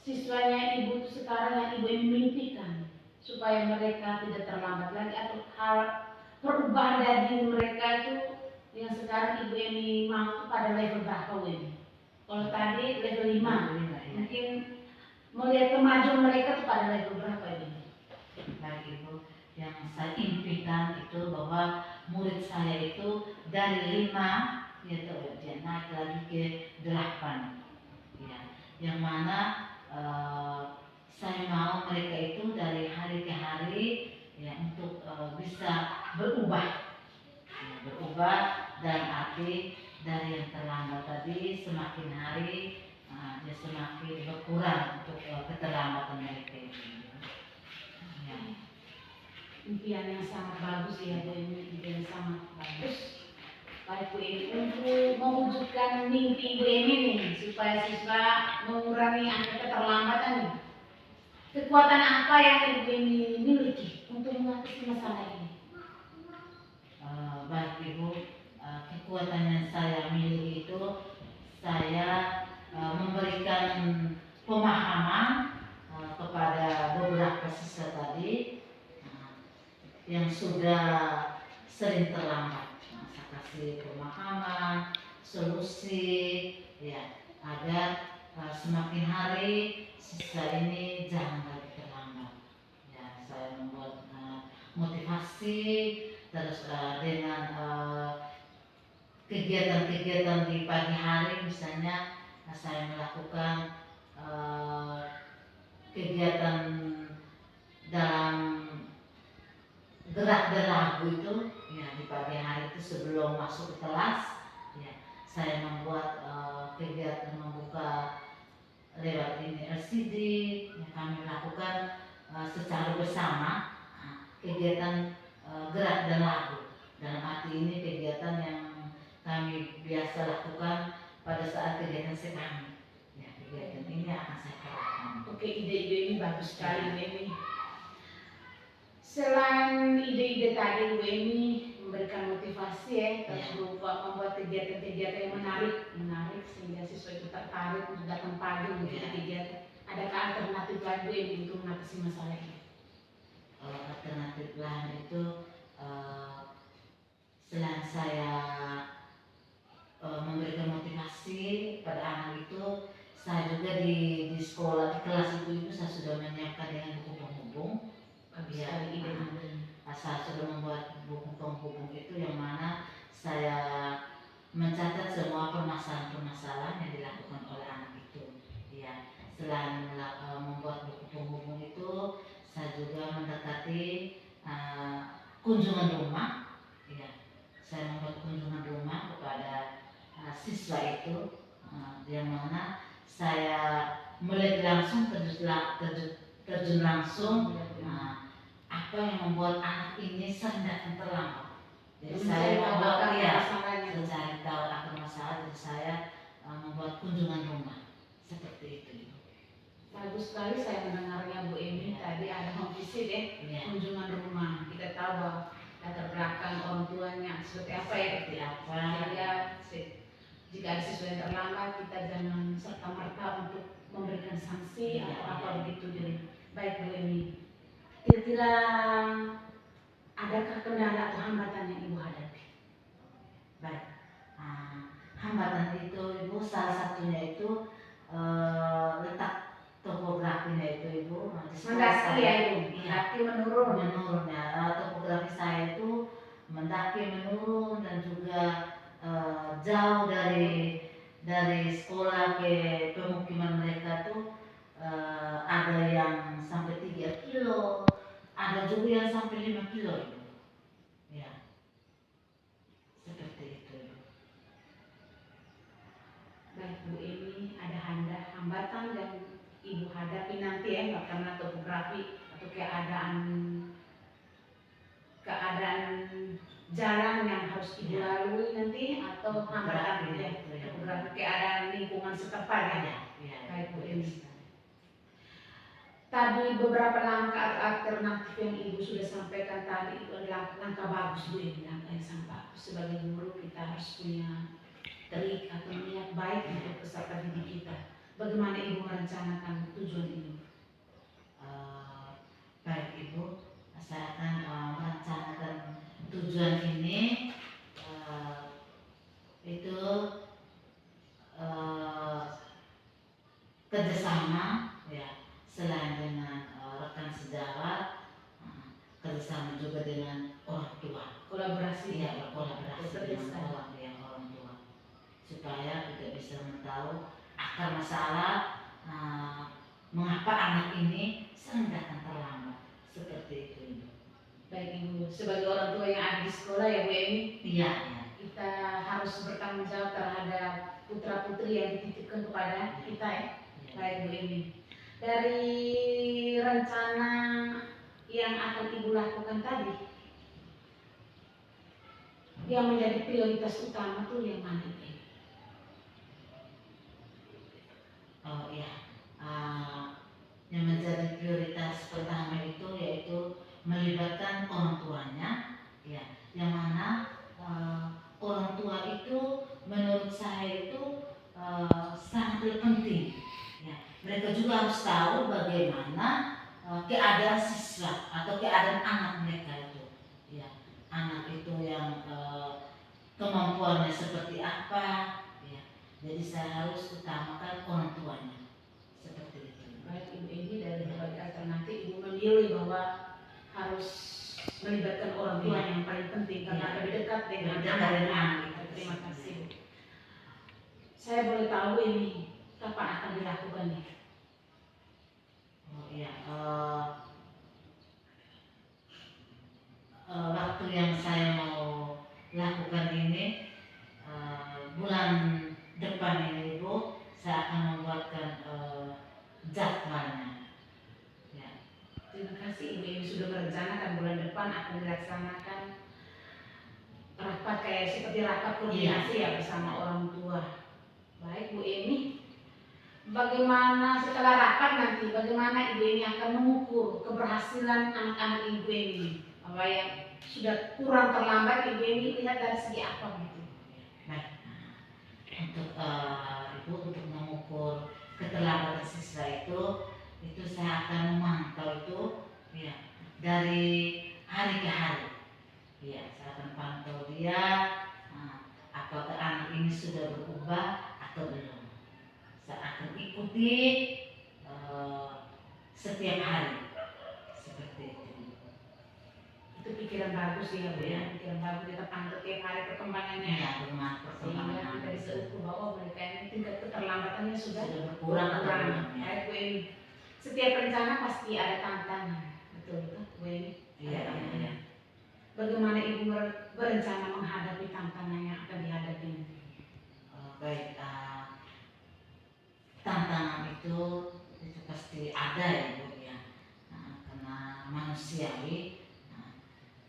siswanya Ibu sekarang yang Ibu Eni mimpikan supaya mereka tidak terlambat lagi, atau hal perubahan dari diri mereka itu yang sekarang Ibu Eni mau pada level berapa Bu Eni? Kalau tadi level 5, mungkin melihat kemajuan mereka itu pada level berapa ini? Baik Ibu, yang yang saya impikan itu bahwa murid saya itu dari 5 ya dia naik lagi ke 8 ya, yang mana saya mau mereka itu dari hari ke hari ya untuk bisa berubah ya, berubah dan arti dari yang terlambat tadi semakin hari dia semakin berkurang untuk keterlambatan mereka itu ya. Impian yang sangat bagus ya, Bu Emi, impian yang sangat bagus. Baik Bu Emi, untuk mewujudkan mimpi Bu Emi nih, supaya siswa mengurangi angka keterlambatan nih, kekuatan apa yang Bu Emi miliki untuk mengatasi masalah ini? Baik Ibu, kekuatan yang saya miliki itu saya memberikan pemahaman kepada beberapa siswa tadi yang sudah sering terlambat. Saya kasih pemahaman, solusi, ya, agar semakin hari siswa ini jangan lagi terlambat. Ya, saya membuat motivasi, terus dengan kegiatan-kegiatan di pagi hari, misalnya saya melakukan kegiatan dalam gerak berlagu itu ya di pagi hari itu sebelum masuk ke kelas ya saya membuat kegiatan membuka lewat ini LCD yang kami lakukan secara bersama kegiatan gerak dan lagu. Dalam arti ini kegiatan yang kami biasa lakukan pada saat kegiatan kami ya, kegiatan ini akan saya kerjakan. Oke, ide-ide ini bagus sekali Bu Emi. Selain ide-ide tadi Bu Emi memberikan motivasi ya, terus berupa membuat kegiatan-kegiatan yang menarik sehingga siswa itu tertarik untuk datang pagi untuk kegiatan. Adakah alternatif lain Bu Emi untuk mengatasi masalah ini? Alternatif lain itu selain saya memberikan motivasi pada anak itu, saya juga di sekolah di kelas itu saya sudah menyiapkan dengan buku penghubung. Ya, saya sudah membuat buku penghubung itu yang mana saya mencatat semua permasalahan-permasalahan yang dilakukan oleh anak itu. Ya, selain membuat buku penghubung itu, saya juga mendekati kunjungan rumah. Ya, saya membuat kunjungan rumah kepada siswa itu, yang mana saya melihat langsung terjun langsung apa yang membuat anak ini sering datang terlambat. Jadi saya membuat mencari tahu akar masalah, jadi saya membuat kunjungan rumah seperti itu. Bagus sekali saya mendengarnya Bu Emi. Tadi ada home visit kunjungan rumah. Kita tahu bahwa latar belakang orang tuanya seperti apa ya, sehingga jika ada siswa yang terlambat kita jangan serta merta untuk memberikan sanksi atau apa begitu. Jadi baik Bu Emi. Kira-kira adakah kendala atau hambatan yang Ibu hadapi? Baik, hambatan itu Ibu salah satunya itu letak topografinya itu Ibu. Mendaki ya Ibu, mendaki menurun. Ya, topografi saya itu mendaki menurun dan juga jauh dari sekolah ke pemukiman mereka tuh ada yang sampai 3 kilo, ada juga yang sampai 5 kilo itu. Ya, seperti itu. Baik Bu Emi, ada hambatan yang Ibu hadapi nanti ya, karena topografi atau keadaan jalan yang harus Ibu lalui nanti atau hambatan ya, topografi keadaan lingkungan setempat ya. Baik Bu Emi. Tadi beberapa langkah alternatif yang Ibu sudah sampaikan tadi itu adalah langkah bagus Bu Emi, langkah yang sangat bagus. Sebagai guru kita harus punya trik atau niat baik untuk peserta didik kita. Bagaimana Ibu merencanakan tujuan ini? Baik Ibu, saya akan merencanakan tujuan ini itu kerjasama ya, selain dengan rekan sejawat, kerjasama juga bisa mengetahui akar masalah, mengapa anak ini sering datang terlambat seperti itu, Ibu. Baik Ibu, sebagai orang tua yang ada di sekolah ya Bu Emi, Iya, iya. kita harus bertanggung jawab terhadap putra putri yang dititipkan kepada kita ya. Baik Bu Emi, dari rencana yang akan Ibu lakukan tadi, yang menjadi prioritas utama tuh yang mana Ibu? Oh iya, yang menjadi prioritas pertama itu yaitu melibatkan orang tuanya, ya, yang mana orang tua itu menurut saya itu sangat penting. Ya, mereka juga harus tahu bagaimana keadaan siswa atau keadaan anak mereka itu. Ya, anak itu yang kemampuannya seperti apa. Ya, jadi saya harus utamakan orang tuanya seperti itu. Baik Ibu Emi, dari berbagai alternatif Ibu memilih bahwa harus melibatkan orang tua yang paling penting karena lebih dekat dengan anak. Terima kasih Bu. Saya boleh tahu ini kapan akan dilakukannya? Oh iya, waktu yang saya mau lakukan ini bulan depan ini Ibu, saya akan membuatkan jadwalnya. Ya. Terima kasih Ibu Emi sudah merencanakan bulan depan akan dilaksanakan rapat kayak seperti rapat koordinasi ya bersama orang tua. Baik Bu Emi, bagaimana setelah rapat nanti, bagaimana Ibu Emi akan mengukur keberhasilan anak-anak Ibu Emi? Apa yang sudah kurang terlambat Ibu Emi lihat dari segi apa gitu? Baik, untuk Ibu untuk mengukur keterlambatan siswa itu saya akan memantau itu ya dari hari ke hari. Ya, saya akan pantau dia apakah anak ini sudah berubah atau belum. Saya akan ikuti setiap hari seperti itu. Itu pikiran bagus ya Bu ya, pikiran bagus, kita pantau tiap hari perkembangannya. Ya, Sehingga perkembangan kita bisa ukur bahwa mereka ini tingkat keterlambatannya sudah berkurang atau belum. Ya. Baik Bu Emi, setiap rencana pasti ada tantangan, betul Bu Emi? Iya, iya. Bagaimana Ibu berencana menghadapi tantangan yang akan dihadapi? Baik, tantangan itu pasti ada ya Bu ya, karena manusiawi.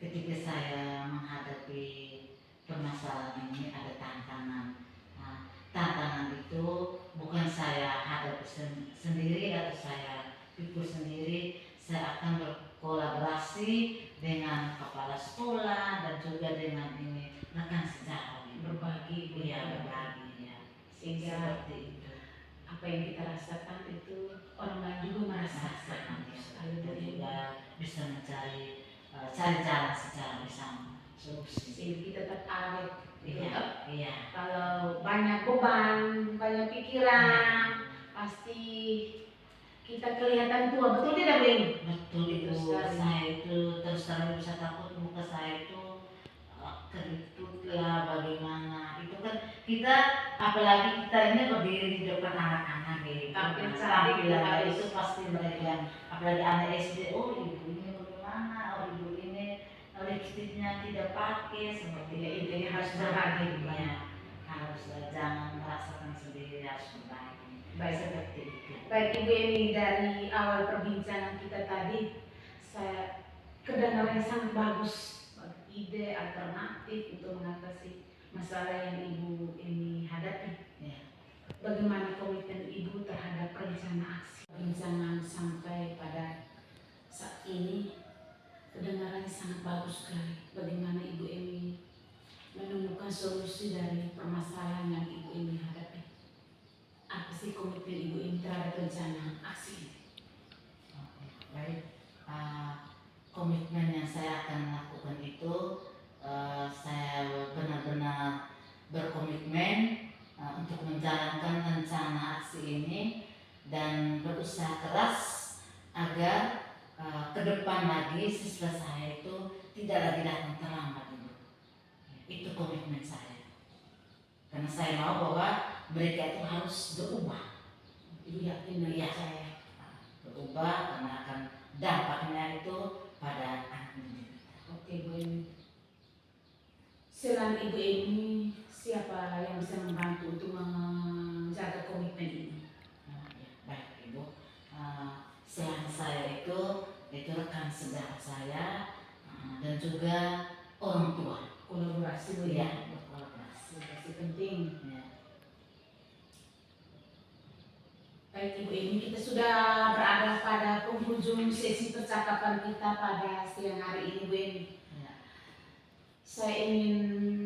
Ketika saya menghadapi permasalahan ini ada tantangan. Tantangan itu bukan saya hadapi sendiri atau saya pikul sendiri. Saya akan berkolaborasi dengan kepala sekolah dan juga dengan ini rekan sejawat, Berbagi ya, berbagi ya. Sehingga Seperti itu. apa yang kita rasakan itu orang lain juga merasakan. Kita juga bisa mencari cari jalan secara bersama, solusi. Sehingga kita tetap awet. Iya, iya. Kalau banyak beban, banyak pikiran, pasti kita kelihatan tua. Betul tidak Bu Emi? Betul itu. Saya itu terus terang bisa takut muka saya itu keriput lah, bagaimana itu kan kita, apalagi kita ini berdiri di depan anak-anak gitu. Tampilan itu pasti mereka, apalagi anak SD, oh ibu ini bagaimana, oh ibu ini lipstiknya tidak pakai, seperti itu. Harus berbagi, ya. Harus jangan merasakan sendiri, harus berbagi. Baik, Seperti itu. Baik Ibu Emi, dari awal perbincangan kita tadi, saya kedengaran sangat bagus ide alternatif untuk mengatasi masalah yang Ibu Emi hadapi. Ya. Bagaimana komitmen Ibu terhadap rencana aksi? Perencanaan sampai pada saat ini kedengarannya sangat bagus sekali. Bagaimana Ibu Emi menemukan solusi dari permasalahan yang Ibu Emi hadapi? Apa sih komitmen Ibu Emi terhadap rencana aksi? Baik, komitmen yang saya akan lakukan itu saya benar-benar berkomitmen untuk menjalankan rencana aksi ini dan berusaha keras agar ke depan lagi siswa saya itu tidak lagi datang terlambat. Itu komitmen saya, karena saya mau bahwa mereka itu harus berubah. Ibu yakin dan Iya. percaya. Berubah karena akan dampaknya itu pada anak didik. Oke Bu Eni. Selain Ibu Eni, siapa yang bisa membantu untuk menjaga komitmen ini? Ya, baik Ibu. Selain saya itu rekan sejawat saya dan juga orang tua. Kolaborasi Bu Iya, Eni. berkolaborasi. Kolaborasi penting. Ya. Baik Ibu Eni, kita sudah berada pada penghujung sesi percakapan kita pada siang hari ini Bu Eni. Ya. Saya ingin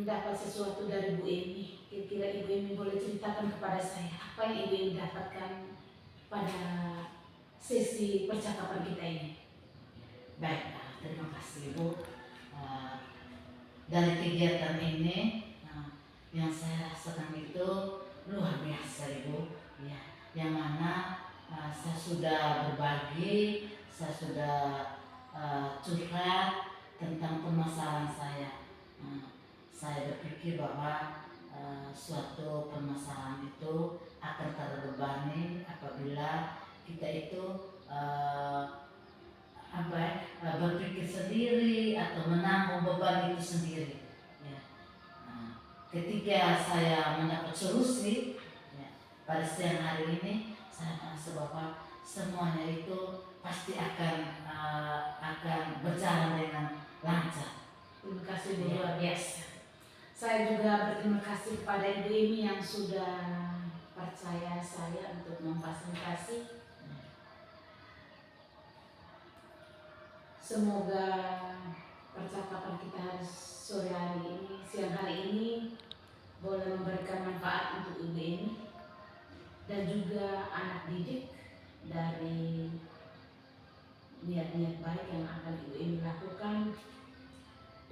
dapat sesuatu dari Bu Eni. Kira-kira Ibu Eni boleh ceritakan kepada saya apa yang Ibu Eni dapatkan pada sesi percakapan kita ini. Baik, terima kasih Ibu. Dari kegiatan ini yang saya rasakan itu luar biasa Ibu. Ya, yang mana saya sudah berbagi, saya sudah curhat tentang permasalahan saya. Saya berpikir bahwa suatu permasalahan itu akan terbebani apabila kita itu berpikir sendiri atau menanggung beban itu sendiri. Ya. Ketika saya mendapat solusi ya, pada siang hari ini, saya merasa bahwa semuanya itu pasti akan berjalan dengan lancar. Terima kasih Bu, luar biasa. Saya juga berterima kasih kepada Ibu Eni yang sudah percaya saya untuk memfasilitasi. Semoga percakapan kita sore hari ini, siang hari ini boleh memberikan manfaat untuk Ibu Eni dan juga anak didik dari niat-niat baik yang akan Ibu Eni lakukan.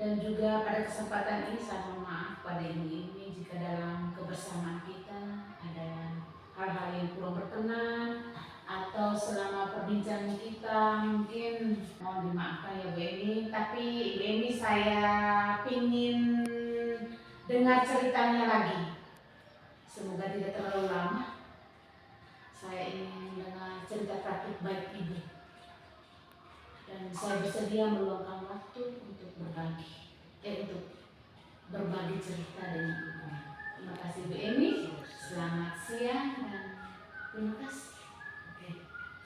Dan juga pada kesempatan ini saya mohon maaf pada Ibu Eni jika dalam kebersamaan kita ada hal-hal yang kurang berkenan atau selama perbincangan kita mungkin mohon dimaafkan ya Bu Eni. Tapi Ibu Eni saya ingin dengar ceritanya lagi. Semoga tidak terlalu lama. Saya ingin dengar cerita praktik baik Ibu. Dan saya bersedia meluangkan waktu untuk berbagi cerita dengan Ibu. Terima kasih Bu Eni. Selamat siang dan terima kasih. Oke.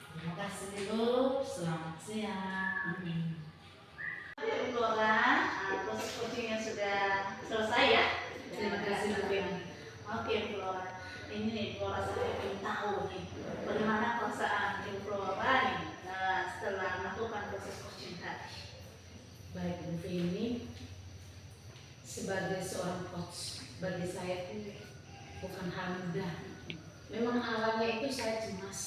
Terima kasih Ibu. Selamat siang. Ibu Flora, proses coachingnya sudah selesai ya. Terima kasih Bu Eni. Oke Ibu Flora, ini nih Flora saya ingin tahu nih bagaimana perasaan Ibu Flora nih setelah melakukan proses coaching tadi. Baik Bu Eni, sebagai seorang coach bagi saya itu bukan hal mudah. Memang awalnya itu saya cemas.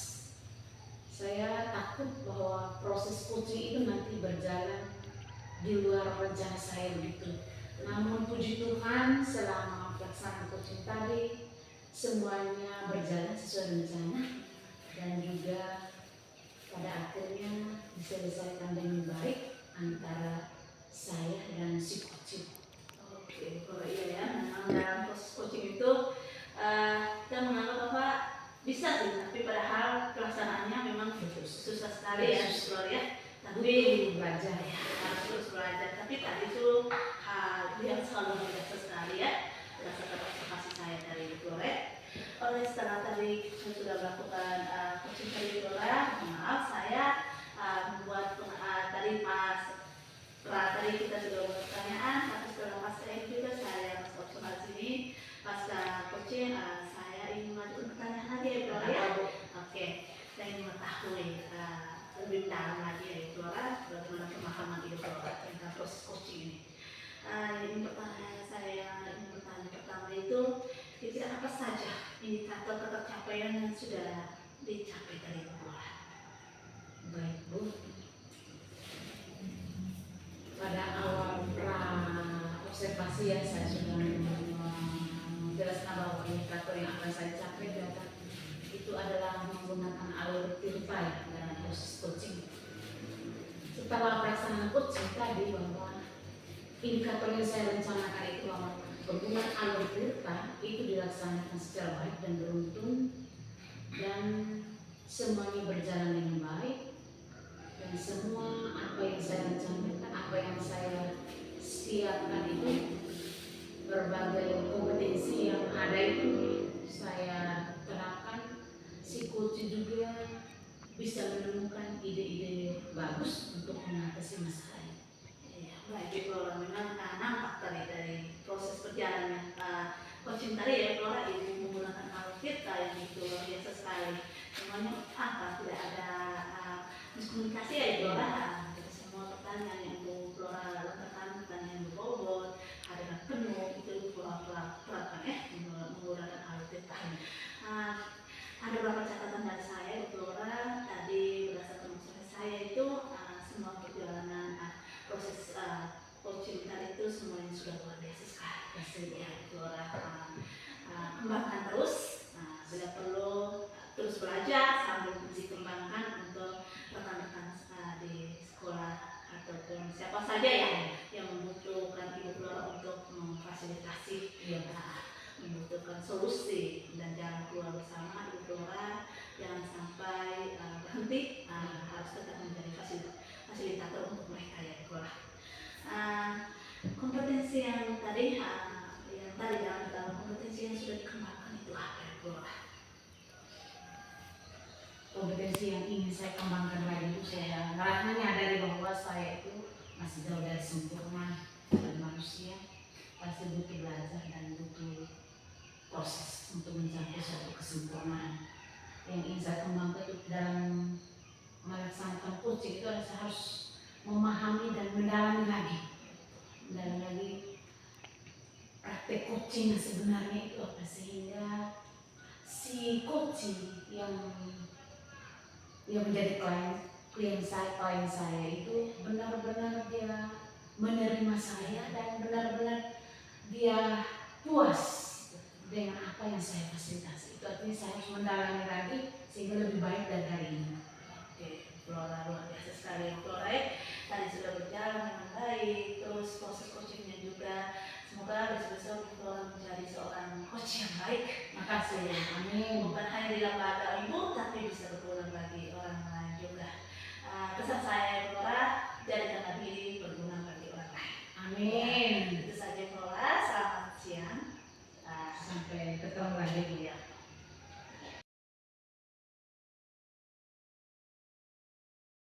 Saya takut bahwa proses coaching itu nanti berjalan di luar rencana saya begitu. Namun puji Tuhan selama pelaksanaan coaching tadi semuanya berjalan sesuai rencana dan juga pada akhirnya diselesaikan dengan baik antara saya dan si coaching. Oke, kalau iya ya, memang dalam proses coaching itu kita menganggap bahwa bisa sih, tapi padahal pelaksanaannya memang susah sekali ya, Flora ya. Tapi belajar ya harus terus belajar. Tapi tadi itu hal yang selalu biasa sekali ya, berdasarkan observasi saya dari Flora. Oleh setelah tadi saya sudah melakukan coaching dari Flora, maaf saya membuat tadi tadi kita sudah membuat pertanyaan, tapi setelah pasca ini juga saya masuk observasi ini pasca coaching saya ingin mengajukan pertanyaan lagi ya Flora ya. Oke, saya ingin mengetahui lebih dalam lagi ya Flora bagaimana pemahaman Ibu Flora tentang proses coaching ini. Ini pertanyaan saya ingin bertanya pertama itu kira-kira apa saja indikator tercapaian yang sudah dicapai dari Ibu Flora? baik Bu. Pada awal observasi ya saya sudah menjelaskan bahwa indikator yang akan saya capai itu adalah menggunakan alur tirta dalam proses coaching. Setelah pelaksanaan coaching tadi bahwa indikator yang saya rencanakan itu bahwa Penggunaan alur tirta itu dilaksanakan secara baik dan beruntun, dan semuanya berjalan dengan baik, dan semua apa yang saya rencanakan, apa yang saya siapkan itu, berbagai kompetensi yang ada itu saya terapkan. Si coach juga bisa menemukan ide-ide bagus untuk mengatasi masalah ini. Iya, baik Flora, memang nampak tadi dari proses perjalanannya coaching tadi ya Flora, ibu menggunakan alur tirta yang itu luar biasa sekali. Semuanya tidak ada miskomunikasi ya Flora. Jadi semua pertanyaan yang Bu Flora lontarkan, pertanyaan yang berbobot, ada penuh itu Flora terapkan menggunakan alur tirta. Ada beberapa catatan dari saya Bu Flora, tadi berdasarkan masukan saya itu semua perjalanan proses coaching tadi itu semuanya sudah luar biasa sekali. Ya, Flora kembangkan terus, bila perlu terus belajar sambil dikembangkan untuk rekan-rekan di sekolah ataupun siapa saja ya yang membutuhkan Ibu Flora untuk memfasilitasi, membutuhkan solusi dan jalan keluar bersama Ibu Flora. Jangan sampai berhenti, harus tetap menjadi fasilitator untuk mereka ya Ibu Flora. Kompetensi yang tadi dalam kompetensi yang sudah dikembangkan itu apa ya Ibu Flora? Kompetensi yang ingin saya kembangkan lagi itu, saya menyadari bahwa saya itu masih jauh dari sempurna, dan manusia pasti butuh belajar dan butuh proses untuk mencapai suatu kesempurnaan. Yang ingin saya kembangkan itu dalam melaksanakan coaching itu adalah saya harus memahami dan mendalami lagi praktek coaching yang sebenarnya itu apa, sehingga si coaching yang menjadi klien saya itu benar-benar dia menerima saya dan benar-benar dia puas dengan apa yang saya fasilitasi. Itu artinya saya harus mendalami lagi sehingga lebih baik dari hari ini. Oke, Flora luar biasa sekali Flora. Tadi sudah berjalan dengan baik, terus proses coachingnya juga. Semoga besok-besok Flora menjadi seorang coach yang baik. Makasih, amin. Bukan hanya di lembaga ibu, tapi bisa berguna bagi orang lain juga. Pesan saya Flora, jadikanlah diri berguna bagi orang lain. Amin.